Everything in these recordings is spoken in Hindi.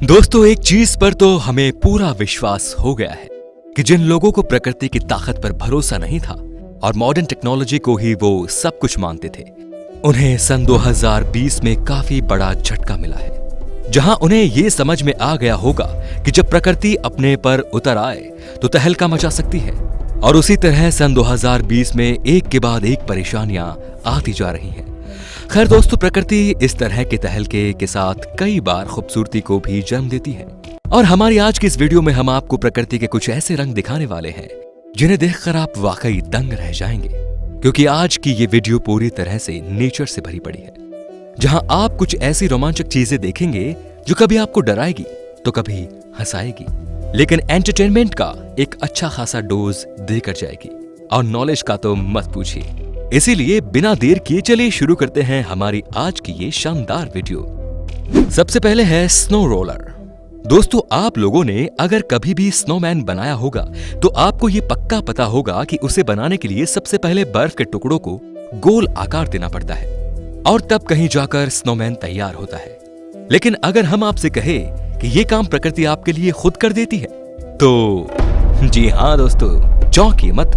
दोस्तों, एक चीज पर तो हमें पूरा विश्वास हो गया है कि जिन लोगों को प्रकृति की ताकत पर भरोसा नहीं था और मॉडर्न टेक्नोलॉजी को ही वो सब कुछ मानते थे, उन्हें सन 2020 में काफी बड़ा झटका मिला है, जहां उन्हें ये समझ में आ गया होगा कि जब प्रकृति अपने पर उतर आए तो तहलका मचा सकती है। और उसी तरह सन 2020 में एक के बाद एक परेशानियां आती जा रही हैं। खैर दोस्तों, प्रकृति इस तरह के तहलके के साथ कई बार खूबसूरती को भी जन्म देती है। और हमारी आज की इस वीडियो में हम आपको प्रकृति के कुछ ऐसे रंग दिखाने वाले हैं जिन्हें देखकर आप वाकई दंग रह जाएंगे, क्योंकि आज की ये वीडियो पूरी तरह से नेचर से भरी पड़ी है, जहां आप कुछ ऐसी रोमांचक चीजें देखेंगे जो कभी आपको डराएगी तो कभी हंसाएगी, लेकिन एंटरटेनमेंट का एक अच्छा खासा डोज देकर जाएगी। और नॉलेज का तो मत पूछिए। इसीलिए बिना देर किए चलिए शुरू करते हैं हमारी आज की ये शानदार वीडियो। सबसे पहले है स्नो रोलर। दोस्तों, आप लोगों ने अगर कभी भी स्नोमैन बनाया होगा तो आपको ये पक्का पता होगा कि उसे बनाने के लिए सबसे पहले बर्फ के टुकड़ों को गोल आकार देना पड़ता है और तब कहीं जाकर स्नोमैन तैयार होता है। लेकिन अगर हम आपसे कहे कि ये काम प्रकृति आपके लिए खुद कर देती है, तो जी हाँ दोस्तों, चौंकिए मत।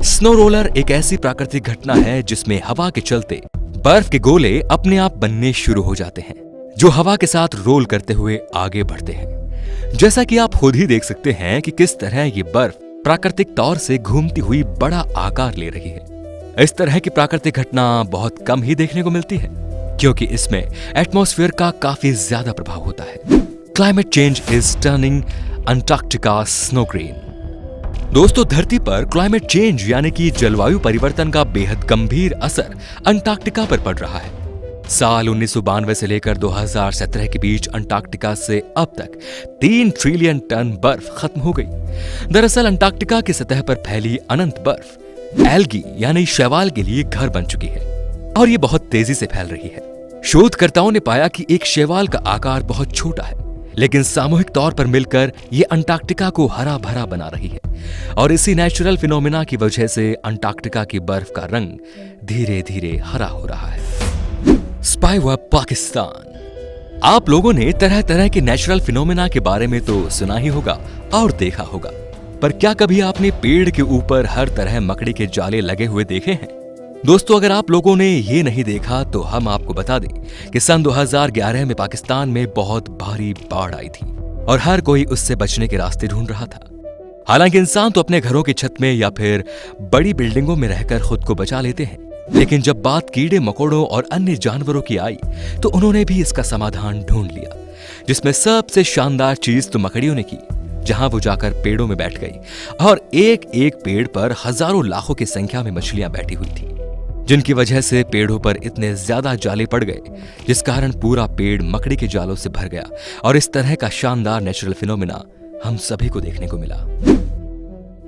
स्नो रोलर एक ऐसी प्राकृतिक घटना है जिसमें हवा के चलते बर्फ के गोले अपने आप बनने शुरू हो जाते हैं, जो हवा के साथ रोल करते हुए आगे बढ़ते हैं। जैसा कि आप खुद ही देख सकते हैं कि किस तरह ये बर्फ प्राकृतिक तौर से घूमती हुई बड़ा आकार ले रही है। इस तरह की प्राकृतिक घटना बहुत कम ही देखने को मिलती है, क्योंकि इसमें एटमॉस्फेयर का काफी ज्यादा प्रभाव होता है। Climate change is turning Antarctica snow green. दोस्तों, धरती पर क्लाइमेट चेंज यानी कि जलवायु परिवर्तन का बेहद गंभीर असर अंटार्कटिका पर पड़ रहा है। साल 1992 से लेकर 2017 के बीच अंटार्कटिका से अब तक 3 ट्रिलियन टन बर्फ खत्म हो गई। दरअसल अंटार्कटिका की सतह पर फैली अनंत बर्फ एल्गी यानी शैवाल के लिए घर बन चुकी है और ये बहुत तेजी से फैल रही है। शोधकर्ताओं ने पाया कि एक शैवाल का आकार बहुत छोटा है, लेकिन सामूहिक तौर पर मिलकर ये अंटार्कटिका को हरा भरा बना रही है। और इसी नेचुरल फिनोमिना की वजह से अंटार्कटिका की बर्फ का रंग धीरे धीरे हरा हो रहा है। स्पाईवेब पाकिस्तान। आप लोगों ने तरह तरह के नेचुरल फिनोमिना के बारे में तो सुना ही होगा और देखा होगा, पर क्या कभी आपने पेड़ के ऊपर हर तरह मकड़ी के जाले लगे हुए देखे हैं? दोस्तों, अगर आप लोगों ने ये नहीं देखा तो हम आपको बता दें कि सन 2011 में पाकिस्तान में बहुत भारी बाढ़ आई थी और हर कोई उससे बचने के रास्ते ढूंढ रहा था। हालांकि इंसान तो अपने घरों की छत में या फिर बड़ी बिल्डिंगों में रहकर खुद को बचा लेते हैं, लेकिन जब बात कीड़े मकोड़ों और अन्य जानवरों की आई तो उन्होंने भी इसका समाधान ढूंढ लिया, जिसमें सबसे शानदार चीज तो मकड़ियों ने की, जहां वो जाकर पेड़ों में बैठ गई और एक एक पेड़ पर हजारों लाखों की संख्या में मछलियां बैठी हुई थी, जिनकी वजह से पेड़ों पर इतने ज्यादा जाले पड़ गए जिस कारण पूरा पेड़ मकड़ी के जालों से भर गया। और इस तरह का शानदार नेचुरल फिनोमिना हम सभी को देखने को मिला।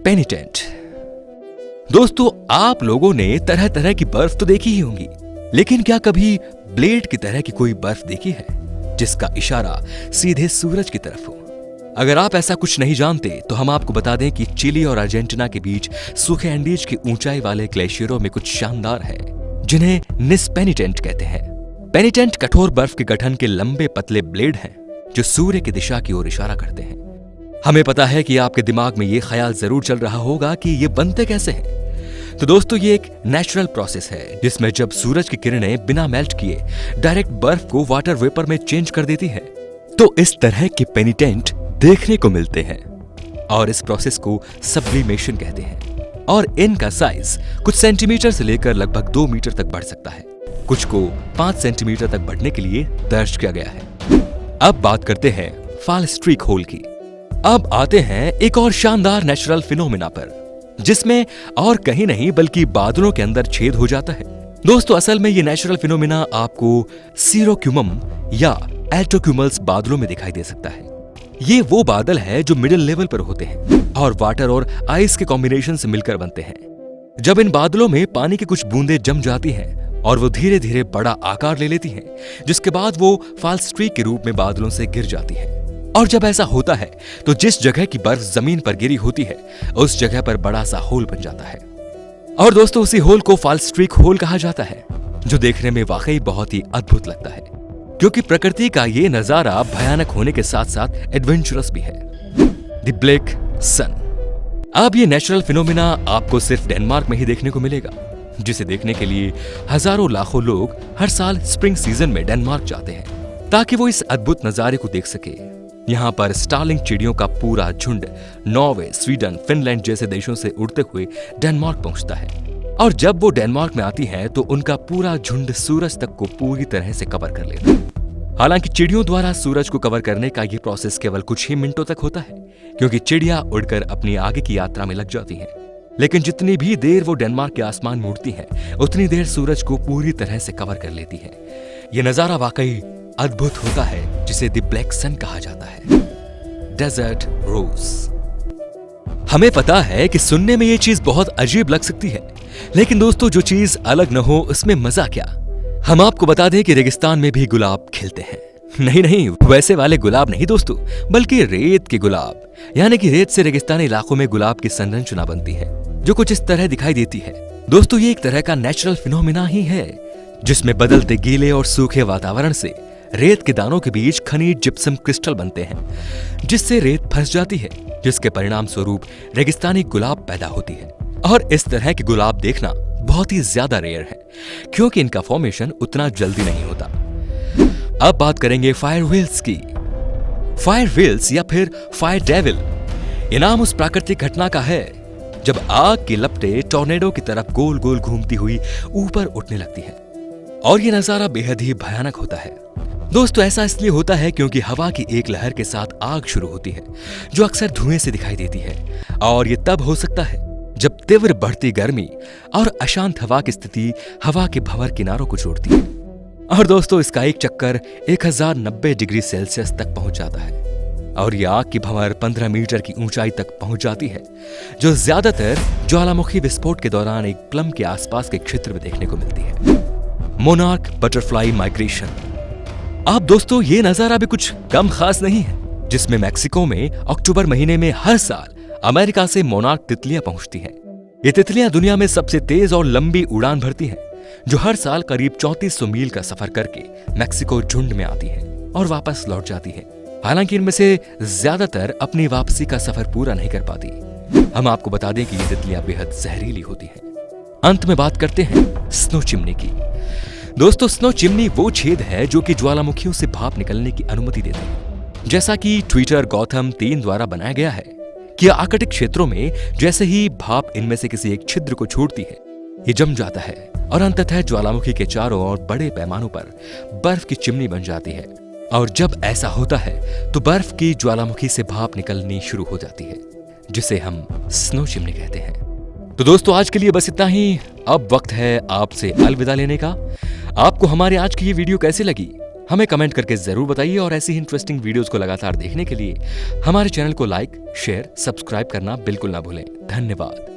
पेनिटेंट। दोस्तों, आप लोगों ने तरह तरह की बर्फ तो देखी ही होंगी, लेकिन क्या कभी ब्लेड की तरह की कोई बर्फ देखी है जिसका इशारा सीधे सूरज की तरफ हो? अगर आप ऐसा कुछ नहीं जानते तो हम आपको बता दें कि चिली और अर्जेंटीना के बीच सूखे एंडीज की ऊंचाई वाले ग्लेशियरों में कुछ शानदार है जिन्हें निस पेनिटेंट कहते हैं। पेनिटेंट कठोर बर्फ के गठन के लंबे पतले ब्लेड हैं जो सूर्य की दिशा की ओर इशारा करते हैं। हमें पता है कि आपके दिमाग में ये ख्याल जरूर चल रहा होगा कि ये बनते कैसे हैं। तो दोस्तों, ये एक नेचुरल प्रोसेस है जिसमें जब सूरज की किरणें बिना मेल्ट किए डायरेक्ट बर्फ को वाटर वेपर में चेंज कर देती है, तो इस तरह के पेनिटेंट देखने को मिलते हैं और इस प्रोसेस को सब्लिमेशन कहते हैं। और इनका साइज कुछ सेंटीमीटर से लेकर लगभग 2 मीटर तक बढ़ सकता है, कुछ को 5 सेंटीमीटर तक बढ़ने के लिए दर्ज किया गया है। अब बात करते हैं फॉल स्ट्रीक होल की। अब आते हैं एक और शानदार नेचुरल फिनोमिना पर, जिसमें और कहीं नहीं बल्कि बादलों के अंदर छेद हो जाता है। दोस्तों, असल में ये नेचुरल फिनोमिना आपको सीरोक्यूमम या एल्टोक्यूमल्स बादलों में दिखाई दे सकता है। ये वो बादल है जो मिडिल लेवल पर होते हैं और वाटर और आइस के कॉम्बिनेशन से मिलकर बनते हैं। जब इन बादलों में पानी की कुछ बूंदें जम जाती हैं और वो धीरे धीरे बड़ा आकार ले लेती हैं, जिसके बाद वो फॉल स्ट्रीक के रूप में बादलों से गिर जाती हैं। और जब ऐसा होता है तो जिस जगह की बर्फ जमीन पर गिरी होती है उस जगह पर बड़ा सा होल बन जाता है। और दोस्तों, उसी होल को फॉल स्ट्रीक होल कहा जाता है, जो देखने में वाकई बहुत ही अद्भुत लगता है। क्योंकि प्रकृति का ये नजारा भयानक होने के साथ साथ एडवेंचरस भी है। The black sun. अब ये नेचुरल फिनोमिना आपको सिर्फ डेनमार्क में ही देखने को मिलेगा, जिसे देखने के लिए हजारों लाखों लोग हर साल स्प्रिंग सीजन में डेनमार्क जाते हैं ताकि वो इस अद्भुत नजारे को देख सके। यहाँ पर स्टार्लिंग चिड़ियों का पूरा झुंड नॉर्वे, स्वीडन, फिनलैंड जैसे देशों से उड़ते हुए डेनमार्क पहुंचता है और जब वो डेनमार्क में आती हैं तो उनका पूरा झुंड सूरज तक को पूरी तरह से कवर कर लेता है। हालांकि चिड़ियों द्वारा सूरज को कवर करने का ये प्रोसेस केवल कुछ ही मिनटों तक होता है, क्योंकि चिड़िया उड़कर अपनी आगे की यात्रा में लग जाती हैं। लेकिन जितनी भी देर वो डेनमार्क के आसमान में उड़ती हैं, उतनी देर सूरज को पूरी तरह से कवर कर लेती हैं। ये नजारा वाकई अद्भुत होता है, जिसे द ब्लैक सन कहा जाता है। Desert rose. हमें पता है कि सुनने में ये चीज बहुत अजीब लग सकती है, लेकिन दोस्तों जो चीज अलग न हो उसमें मजा क्या। हम आपको बता दें कि रेगिस्तान में भी गुलाब खिलते हैं। नहीं, वैसे वाले गुलाब नहीं दोस्तों, बल्कि रेत के गुलाब, यानी कि रेत से रेगिस्तानी इलाकों में गुलाब की संरचना बनती है जो कुछ इस तरह दिखाई देती है। दोस्तों ये एक तरह का नेचुरल फिनोमिना ही है, जिसमें बदलते गीले और सूखे वातावरण से रेत के दानों के बीच खनिज जिप्सम क्रिस्टल बनते हैं, जिससे रेत फंस जाती है, जिसके परिणाम स्वरूप रेगिस्तानी गुलाब पैदा होती है। और इस तरह के गुलाब देखना बहुत ही ज्यादा रेयर है, क्योंकि इनका फॉर्मेशन उतना जल्दी नहीं होता। अब बात करेंगे फायर व्हील्स की। फायर व्हील्स या फिर फायर डेविल, ये नाम उस प्राकृतिक घटना का है जब आग की लपटें टॉर्नेडो की तरफ गोल गोल घूमती हुई ऊपर उठने लगती है, और ये नजारा बेहद ही भयानक होता है। दोस्तों ऐसा इसलिए होता है क्योंकि हवा की एक लहर के साथ आग शुरू होती है, जो अक्सर धुएं से दिखाई देती है, और ये तब हो सकता है जब तीव्र बढ़ती गर्मी और अशांत हवा की स्थिति हवा के भंवर किनारों को जोड़ती है। और दोस्तों इसका एक चक्कर 1090 डिग्री सेल्सियस तक पहुंच जाता है, और ये आग की भंवर 15 मीटर की ऊंचाई तक पहुंच जाती है, जो ज्यादातर ज्वालामुखी विस्फोट के दौरान एक प्लम के आसपास के क्षेत्र में देखने को मिलती है। Monarch butterfly migration. अब दोस्तों ये नजारा भी कुछ कम खास नहीं है, जिसमें मैक्सिको में अक्टूबर महीने में हर साल अमेरिका से मोनार्क तितलियां पहुंचती हैं। ये तितलियां दुनिया में सबसे तेज और लंबी उड़ान भरती हैं, जो हर साल करीब 3400 मील का सफर करके मैक्सिको झुंड में आती हैं और वापस लौट जाती हैं। हालांकि इनमें से ज्यादातर अपनी वापसी का सफर पूरा नहीं कर पाती। हम आपको बता दें कि ये तितलियां बेहद जहरीली होती हैं। अंत में बात करते हैं स्नो चिमनी की। दोस्तों स्नो चिमनी वो छेद है जो कि ज्वालामुखियों से भाप निकलने की अनुमति देते हैं। जैसा कि ट्विटर गौतम 3 द्वारा बनाया गया है कि आर्कटिक क्षेत्रों में जैसे ही भाप इनमें से किसी एक छिद्र को छोड़ती है, ये जम जाता है और अंततः ज्वालामुखी के चारों ओर बड़े पैमानों पर बर्फ की चिमनी बन जाती है। और जब ऐसा होता है तो बर्फ की ज्वालामुखी से भाप निकलनी शुरू हो जाती है, जिसे हम स्नो चिमनी कहते हैं। तो दोस्तों आज के लिए बस इतना ही। अब वक्त है आपसे अलविदा लेने का। आपको हमारे आज की ये वीडियो कैसी लगी हमें कमेंट करके जरूर बताइए, और ऐसी ही इंटरेस्टिंग वीडियोस को लगातार देखने के लिए हमारे चैनल को लाइक, शेयर, सब्सक्राइब करना बिल्कुल ना भूलें। धन्यवाद।